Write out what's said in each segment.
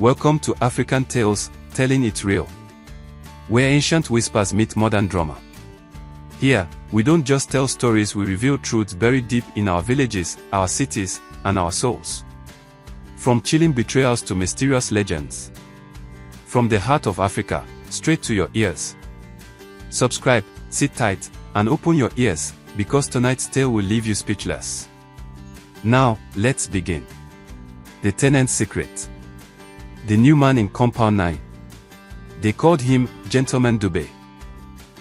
Welcome to African Tales, Telling It Real, where ancient whispers meet modern drama. Here, we don't just tell stories, we reveal truths buried deep in our villages, our cities, and our souls. From chilling betrayals to mysterious legends. From the heart of Africa, straight to your ears. Subscribe, sit tight, and open your ears, because tonight's tale will leave you speechless. Now, let's begin. The Tenant's Secret. The new man in Compound 9. They called him Gentleman Dube.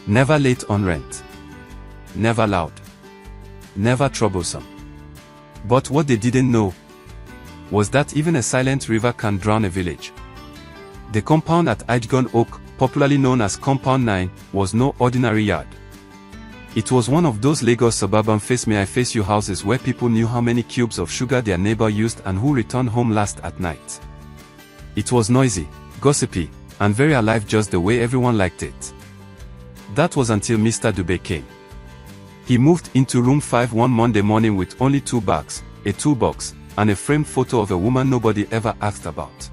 Never late on rent. Never loud. Never troublesome. But what they didn't know was that even a silent river can drown a village. The compound at Ijegon Oak, popularly known as Compound 9, was no ordinary yard. It was one of those Lagos suburban face-me-I-face-you houses where people knew how many cubes of sugar their neighbor used and who returned home last at night. It was noisy, gossipy, and very alive, just the way everyone liked it. That was until Mr. Dube came. He moved into room 5 one Monday morning with only 2 bags, a toolbox, and a framed photo of a woman nobody ever asked about.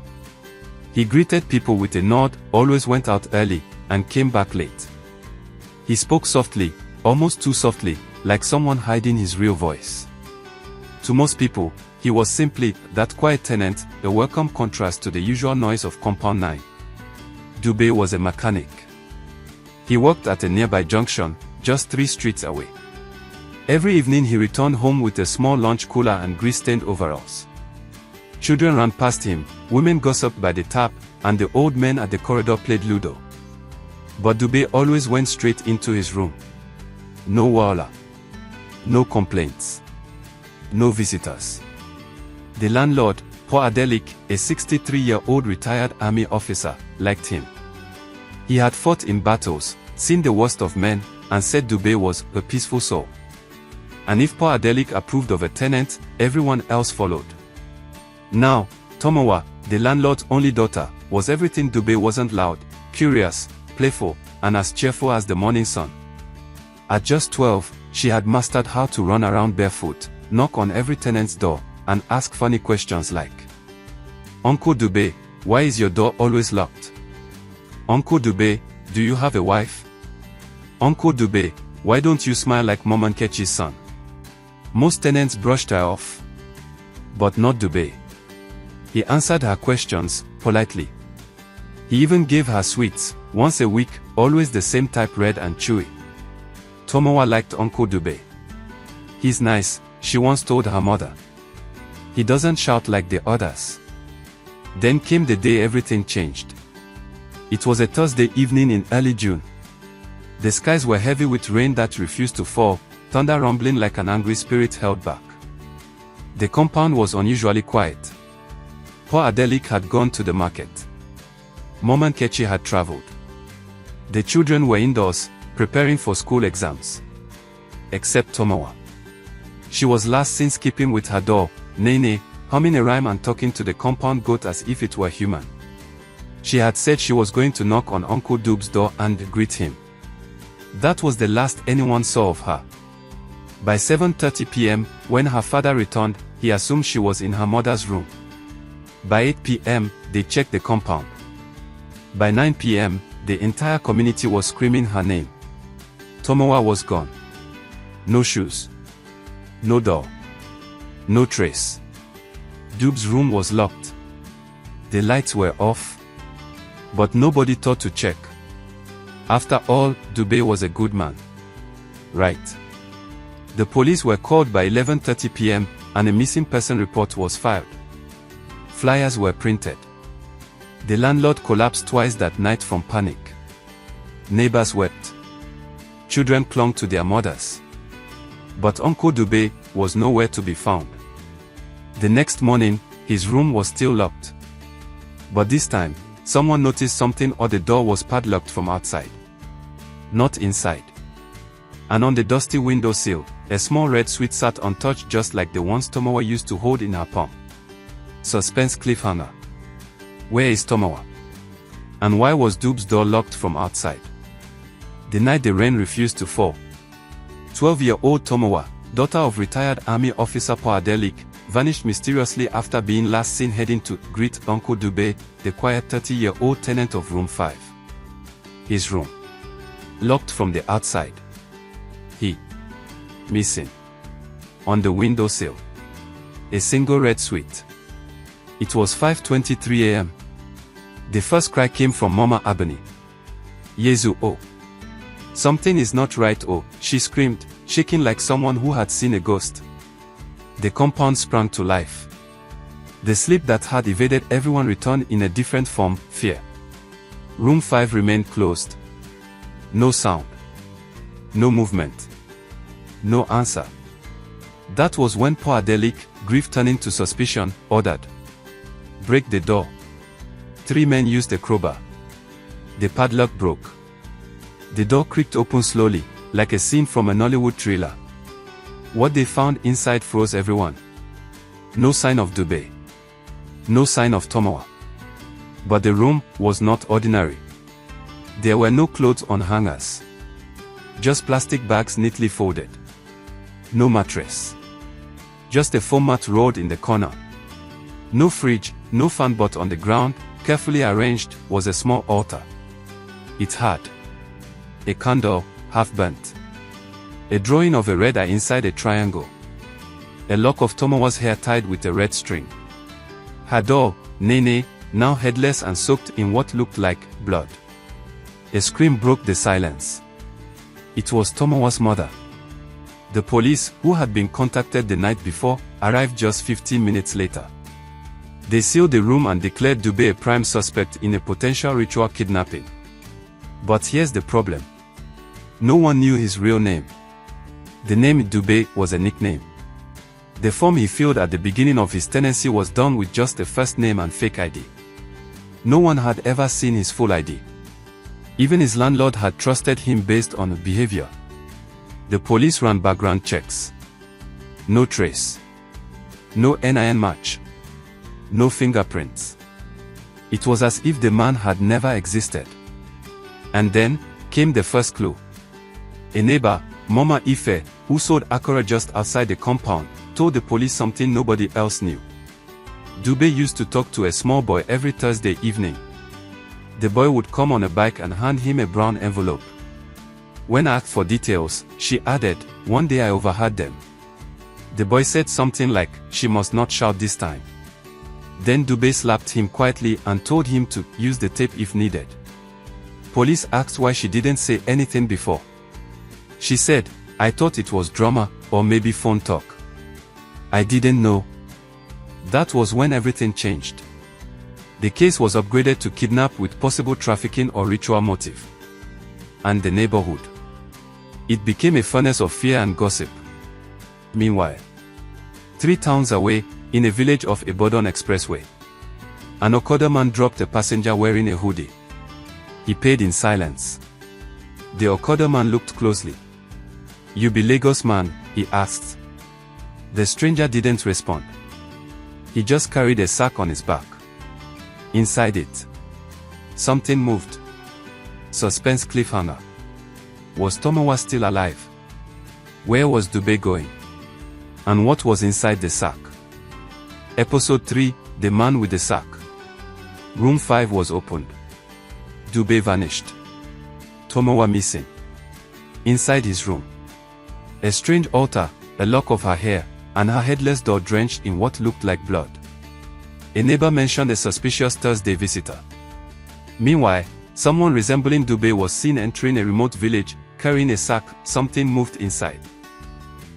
He greeted people with a nod, always went out early, and came back late. He spoke softly, almost too softly, like someone hiding his real voice. To most people, he was simply that quiet tenant, a welcome contrast to the usual noise of Compound 9. Dube was a mechanic. He worked at a nearby junction, just 3 streets away. Every evening he returned home with a small lunch cooler and grease-stained overalls. Children ran past him, women gossiped by the tap, and the old men at the corridor played Ludo. But Dube always went straight into his room. No wala. No complaints. No visitors. The landlord, poor Adelik, a 63-year-old retired army officer, liked him. He had fought in battles, seen the worst of men, and said Dube was a peaceful soul. And if poor Adelik approved of a tenant, everyone else followed. Now, Tomowa, the landlord's only daughter, was everything Dube wasn't: loud, curious, playful, and as cheerful as the morning sun. At just 12, she had mastered how to run around barefoot, knock on every tenant's door, and ask funny questions like, "Uncle Dube, why is your door always locked? Uncle Dube, do you have a wife? Uncle Dube, why don't you smile like Mom Nkechi's son?" Most tenants brushed her off. But not Dube. He answered her questions, politely. He even gave her sweets, once a week, always the same type, red and chewy. Tomowa liked Uncle Dube. "He's nice," she once told her mother. "He doesn't shout like the others." Then came the day everything changed. It was a Thursday evening in early June. The skies were heavy with rain that refused to fall, thunder rumbling like an angry spirit held back. The compound was unusually quiet. Poor Adelik had gone to the market. Mom Nkechi had traveled. The children were indoors, preparing for school exams. Except Tomowa. She was last seen skipping with her doll, Nene, humming a rhyme and talking to the compound goat as if it were human. She had said she was going to knock on Uncle Dube's door and greet him. That was the last anyone saw of her. By 7:30 p.m., when her father returned, he assumed she was in her mother's room. By 8 p.m., they checked the compound. By 9 p.m., the entire community was screaming her name. Tomowa was gone. No shoes. No door. No trace. Dube's room was locked. The lights were off. But nobody thought to check. After all, Dube was a good man. Right. The police were called by 11:30 p.m., and a missing person report was filed. Flyers were printed. The landlord collapsed twice that night from panic. Neighbors wept. Children clung to their mothers. But Uncle Dube was nowhere to be found. The next morning, his room was still locked. But this time, someone noticed something odd. The door was padlocked from outside. Not inside. And on the dusty windowsill, a small red sweet sat untouched, just like the ones Tomowa used to hold in her palm. Suspense cliffhanger. Where is Tomowa? And why was Dube's door locked from outside? The night the rain refused to fall. 12-year-old Tomowa, daughter of retired army officer Poor Adelik, vanished mysteriously after being last seen heading to greet Uncle Dubé, the quiet 30-year-old tenant of room 5. His room. Locked from the outside. He. Missing. On the windowsill. A single red sweet. It was 5:23 a.m. The first cry came from Mama Abeni. Yezu, oh. Something is not right, oh, she screamed, shaking like someone who had seen a ghost. The compound sprang to life. The sleep that had evaded everyone returned in a different form, fear. Room 5 remained closed. No sound. No movement. No answer. That was when poor Adelik, grief turning to suspicion, ordered. Break the door. 3 men used a crowbar. The padlock broke. The door creaked open slowly, like a scene from a Nollywood thriller. What they found inside froze everyone. No sign of Dubé. No sign of Tomowa. But the room was not ordinary. There were no clothes on hangers. Just plastic bags neatly folded. No mattress. Just a foam mat rolled in the corner. No fridge, no fan, but on the ground, carefully arranged, was a small altar. It had a candle, half burnt. A drawing of a red eye inside a triangle. A lock of Tomowa's hair tied with a red string. Her doll, Nene, now headless and soaked in what looked like blood. A scream broke the silence. It was Tomowa's mother. The police, who had been contacted the night before, arrived just 15 minutes later. They sealed the room and declared Dubé a prime suspect in a potential ritual kidnapping. But here's the problem. No one knew his real name. The name Dubé was a nickname. The form he filled at the beginning of his tenancy was done with just a first name and fake ID. No one had ever seen his full ID. Even his landlord had trusted him based on behavior. The police ran background checks. No trace. No NIN match. No fingerprints. It was as if the man had never existed. And then came the first clue. A neighbor, Mama Ife, who sold akara just outside the compound, told the police something nobody else knew. Dubé used to talk to a small boy every Thursday evening. The boy would come on a bike and hand him a brown envelope. When asked for details, she added, "One day I overheard them." The boy said something like, "She must not shout this time." Then Dubé slapped him quietly and told him to use the tape if needed. Police asked why she didn't say anything before. She said, "I thought it was drama, or maybe phone talk. I didn't know." That was when everything changed. The case was upgraded to kidnap with possible trafficking or ritual motive. And the neighborhood. It became a furnace of fear and gossip. Meanwhile, 3 towns away, in a village off Ibadan Expressway, an Okada man dropped a passenger wearing a hoodie. He paid in silence. The Okada man looked closely. "You be Lagos man?" he asked. The stranger didn't respond. He just carried a sack on his back. Inside it, something moved. Suspense cliffhanger. Was Tomowa still alive? Where was Dubé going? And what was inside the sack? Episode 3, The Man with the Sack. Room 5 was opened. Dubé vanished. Tomowa missing. Inside his room, a strange altar, a lock of her hair, and her headless doll drenched in what looked like blood. A neighbor mentioned a suspicious Thursday visitor. Meanwhile, someone resembling Dubé was seen entering a remote village, carrying a sack. Something moved inside.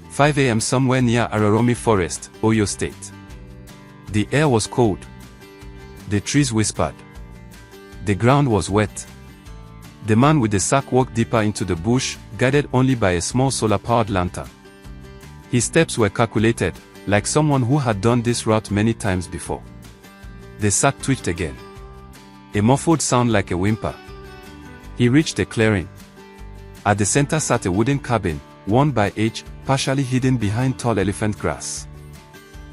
5 a.m. somewhere near Araromi Forest, Oyo State. The air was cold. The trees whispered. The ground was wet. The man with the sack walked deeper into the bush, guided only by a small solar-powered lantern. His steps were calculated, like someone who had done this route many times before. The sack twitched again. A muffled sound like a whimper. He reached a clearing. At the center sat a wooden cabin, worn by age, partially hidden behind tall elephant grass.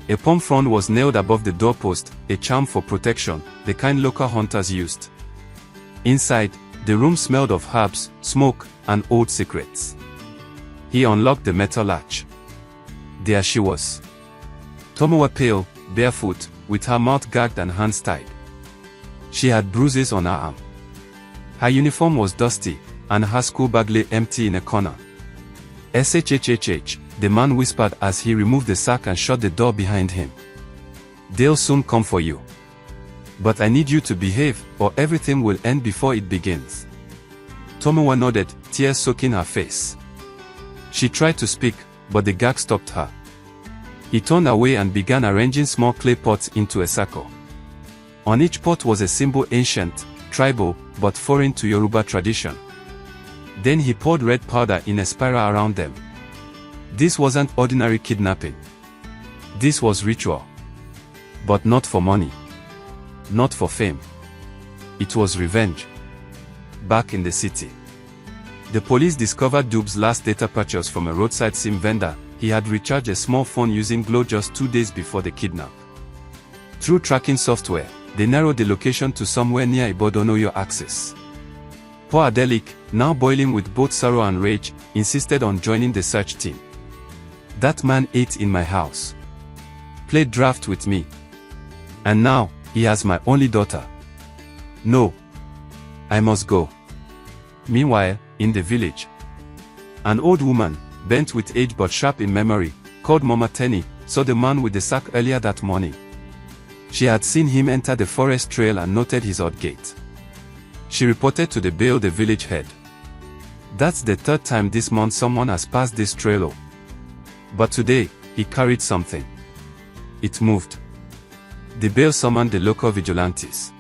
A palm frond was nailed above the doorpost, a charm for protection, the kind local hunters used. Inside, the room smelled of herbs, smoke, and old secrets. He unlocked the metal latch. There she was. Tomowa pale, barefoot, with her mouth gagged and hands tied. She had bruises on her arm. Her uniform was dusty, and her school bag lay empty in a corner. "Shhhh," the man whispered as he removed the sack and shut the door behind him. "They'll soon come for you. But I need you to behave, or everything will end before it begins." Tomowa nodded, tears soaking her face. She tried to speak, but the gag stopped her. He turned away and began arranging small clay pots into a circle. On each pot was a symbol ancient, tribal, but foreign to Yoruba tradition. Then he poured red powder in a spiral around them. This wasn't ordinary kidnapping. This was ritual. But not for money. Not for fame. It was revenge. Back in the city, the police discovered Dube's last data purchase from a roadside SIM vendor. He had recharged a small phone using Glow just 2 days before the kidnap. Through tracking software, they narrowed the location to somewhere near Ibodonoyo axis. Poor Adelik, now boiling with both sorrow and rage, insisted on joining the search team. "That man ate in my house. Played draft with me. And now, he has my only daughter. No. I must go." Meanwhile, in the village, an old woman, bent with age but sharp in memory, called Mama Tenny, saw the man with the sack earlier that morning. She had seen him enter the forest trail and noted his odd gait. She reported to the village head. "That's the 3rd time this month someone has passed this trail. But today, he carried something. It moved." The Bale summoned the local vigilantes.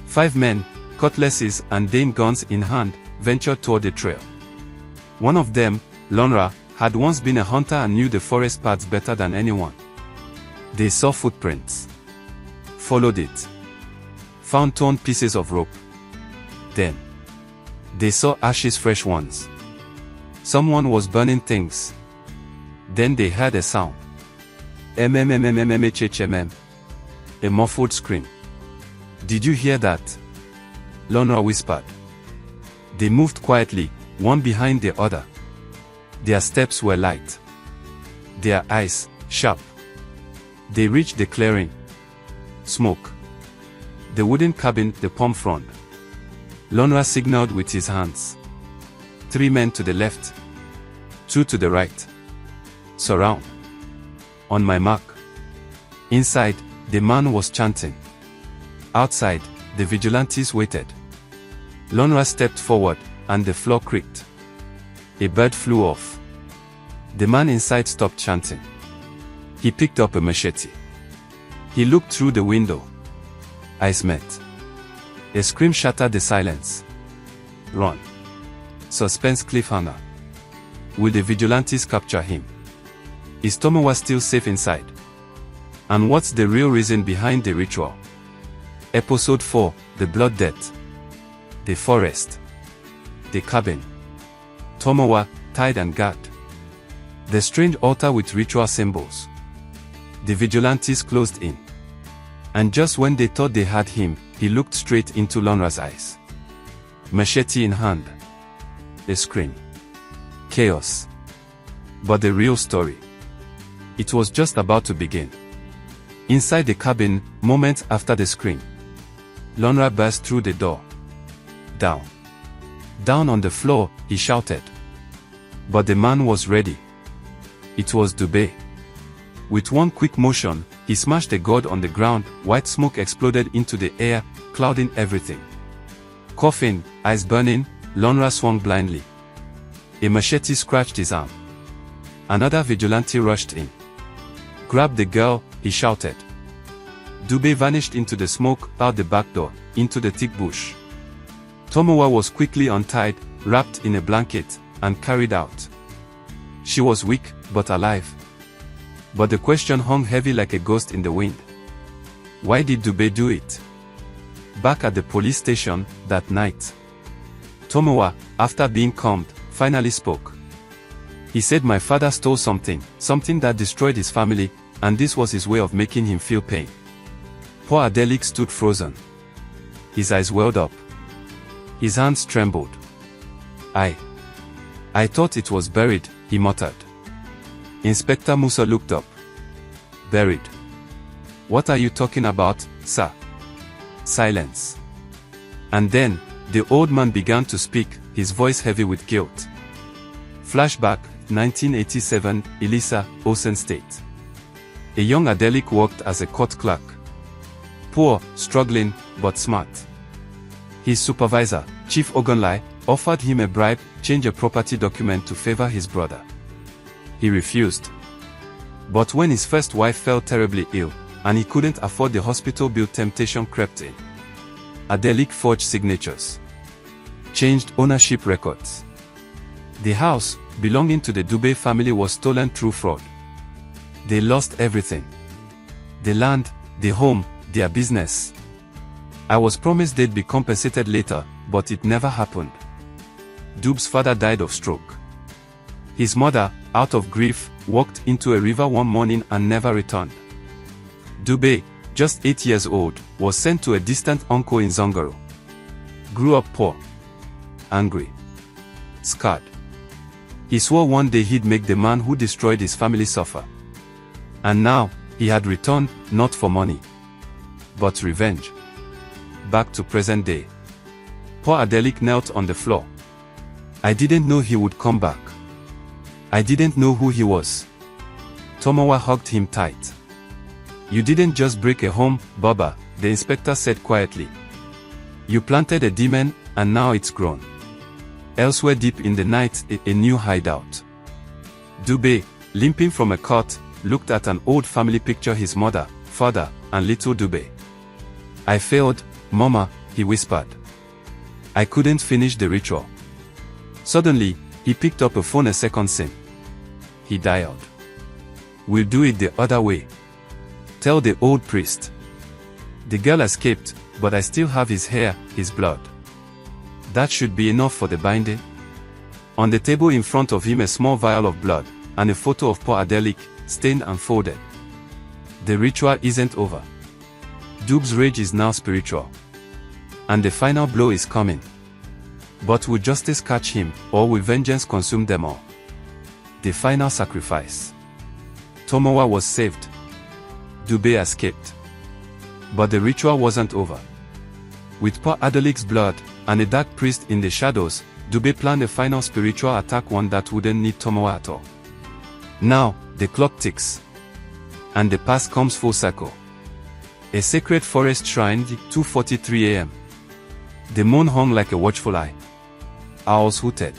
5 men, cutlasses and Dane guns in hand, ventured toward the trail. One of them, Lonra, had once been a hunter and knew the forest paths better than anyone. They saw footprints. Followed it. Found torn pieces of rope. Then, they saw ashes, fresh ones. Someone was burning things. Then they heard a sound. "MMMMMMHHMM." A muffled scream. "Did you hear that?" Lonra whispered. They moved quietly, one behind the other. Their steps were light. Their eyes, sharp. They reached the clearing. Smoke. The wooden cabin, the palm frond. Lonra signaled with his hands. 3 men to the left. 2 to the right. Surround. On my mark. Inside, the man was chanting. Outside, the vigilantes waited. Lonra stepped forward, and the floor creaked. A bird flew off. The man inside stopped chanting. He picked up a machete. He looked through the window. Eyes met. A scream shattered the silence. Run. Suspense cliffhanger. Will the vigilantes capture him? Is Tomowa still safe inside? And what's the real reason behind the ritual? Episode 4, The Blood Debt. The forest. The cabin. Tomowa, tied and gagged. The strange altar with ritual symbols. The vigilantes closed in. And just when they thought they had him, he looked straight into Lonra's eyes. Machete in hand. A scream. Chaos. But the real story. It was just about to begin. Inside the cabin, moments after the scream, Lonra burst through the door. Down. Down on the floor, he shouted. But the man was ready. It was Dube. With one quick motion, he smashed a gourd on the ground. White smoke exploded into the air, clouding everything. Coughing, eyes burning, Lonra swung blindly. A machete scratched his arm. Another vigilante rushed in. Grab the girl, he shouted. Dube vanished into the smoke, out the back door, into the thick bush. Tomowa was quickly untied, wrapped in a blanket, and carried out. She was weak, but alive. But the question hung heavy like a ghost in the wind. Why did Dube do it? Back at the police station, that night, Tomowa, after being calmed, finally spoke. He said my father stole something that destroyed his family, and this was his way of making him feel pain. Poor Adelik stood frozen. His eyes welled up. His hands trembled. I thought it was buried, he muttered. Inspector Musa looked up. Buried. What are you talking about, sir? Silence. And then, the old man began to speak, his voice heavy with guilt. Flashback, 1987, Elisa, Osun State. A young Adelik worked as a court clerk. Poor, struggling, but smart. His supervisor, Chief Ogunlai, offered him a bribe, change a property document to favor his brother. He refused. But when his first wife fell terribly ill, and he couldn't afford the hospital bill, temptation crept in. Adelik forged signatures. Changed ownership records. The house, belonging to the Dube family, was stolen through fraud. They lost everything. The land, the home, their business. I was promised they'd be compensated later, but it never happened. Dube's father died of stroke. His mother, out of grief, walked into a river one morning and never returned. Dube, just 8 years old, was sent to a distant uncle in Zongaro. Grew up poor. Angry. Scarred. He swore one day he'd make the man who destroyed his family suffer. And now, he had returned, not for money, but revenge. Back to present day. Poor Adelik knelt on the floor. I didn't know he would come back. I didn't know who he was. Tomowa hugged him tight. You didn't just break a home, Baba, the inspector said quietly. You planted a demon, and now it's grown. Elsewhere deep in the night, a new hideout. Dube, limping from a cot, looked at an old family picture, his mother, father, and little Dube. I failed, Mama, he whispered. I couldn't finish the ritual. Suddenly, he picked up a phone, a second SIM. He dialed. We'll do it the other way. Tell the old priest. The girl escaped, but I still have his hair, his blood. That should be enough for the binding. On the table in front of him, a small vial of blood, and a photo of poor Adelik, stained and folded. The ritual isn't over. Dube's rage is now spiritual. And the final blow is coming. But will justice catch him, or will vengeance consume them all? The final sacrifice. Tomowa was saved. Dube escaped. But the ritual wasn't over. With poor Adelik's blood, and a dark priest in the shadows, Dube planned a final spiritual attack, one that wouldn't need Tomowa at all. Now, the clock ticks. And the past comes full circle. A sacred forest shrine, 2:43 a.m. The moon hung like a watchful eye. Owls hooted.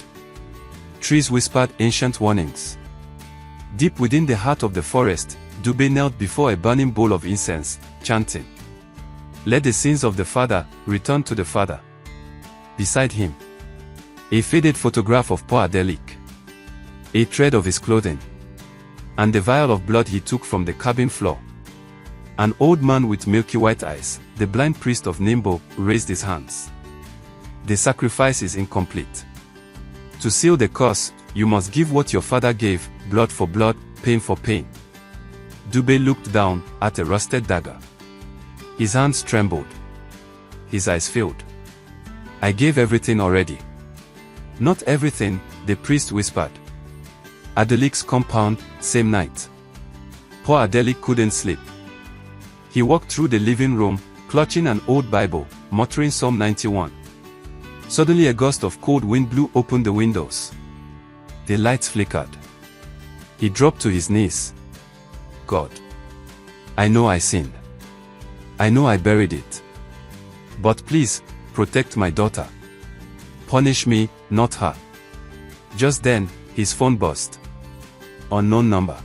Trees whispered ancient warnings. Deep within the heart of the forest, Dube knelt before a burning bowl of incense, chanting. Let the sins of the father return to the father. Beside him, a faded photograph of poor Adelik. A thread of his clothing. And the vial of blood he took from the cabin floor. An old man with milky white eyes, the blind priest of Nimbo, raised his hands. The sacrifice is incomplete. To seal the curse, you must give what your father gave, blood for blood, pain for pain. Dube looked down at a rusted dagger. His hands trembled. His eyes filled. I gave everything already. Not everything, the priest whispered. Adelik's compound, same night. Poor Adelik couldn't sleep. He walked through the living room, clutching an old Bible, muttering Psalm 91. Suddenly a gust of cold wind blew open the windows. The lights flickered. He dropped to his knees. God. I know I sinned. I know I buried it. But please, protect my daughter. Punish me, not her. Just then, his phone buzzed. Unknown number.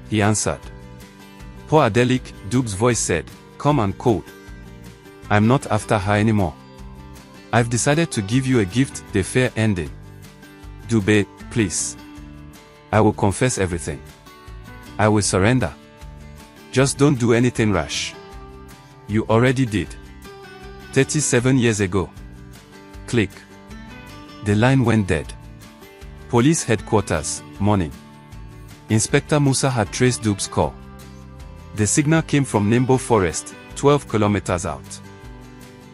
He answered. Poor Adelik, Dube's voice said, calm and cold. I'm not after her anymore. I've decided to give you a gift, the fair ending. Dube, please. I will confess everything. I will surrender. Just don't do anything rash. You already did. 37 years ago. Click. The line went dead. Police headquarters, morning. Inspector Musa had traced Dube's call. The signal came from Nimbo Forest, 12 kilometers out.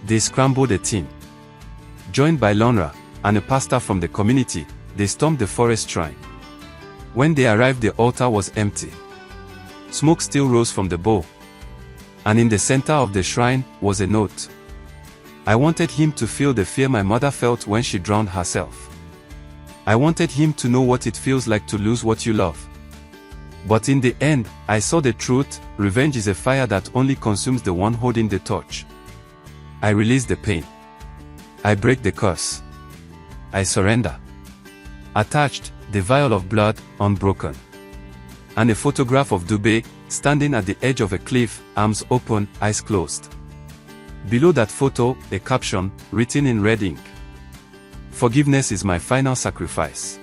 They scrambled a team. Joined by Lonra, and a pastor from the community, they stormed the forest shrine. When they arrived, the altar was empty. smoke still rose from the bowl. And in the center of the shrine was a note. I wanted him to feel the fear my mother felt when she drowned herself. I wanted him to know what it feels like to lose what you love. But in the end, I saw the truth: revenge is a fire that only consumes the one holding the torch. I release the pain. I break the curse. I surrender. Attached, the vial of blood, unbroken. And a photograph of Dubé, standing at the edge of a cliff, arms open, eyes closed. Below that photo, a caption, written in red ink. Forgiveness is my final sacrifice.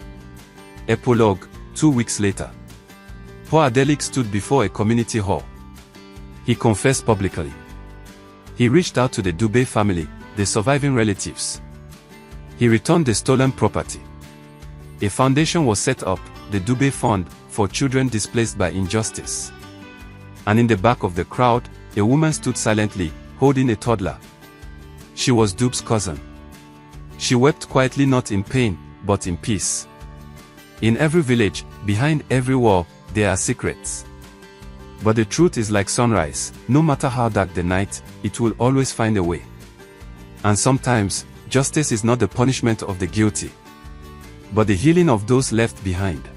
Epilogue, 2 weeks later. Poor Adelik stood before a community hall. He confessed publicly. He reached out to the Dubé family, the surviving relatives. He returned the stolen property. A foundation was set up, the Dubé Fund, for children displaced by injustice. And in the back of the crowd, a woman stood silently, holding a toddler. She was Dub's cousin. She wept quietly, not in pain, but in peace. In every village, behind every wall, there are secrets. But the truth is like sunrise: no matter how dark the night, it will always find a way. And sometimes, justice is not the punishment of the guilty, but the healing of those left behind.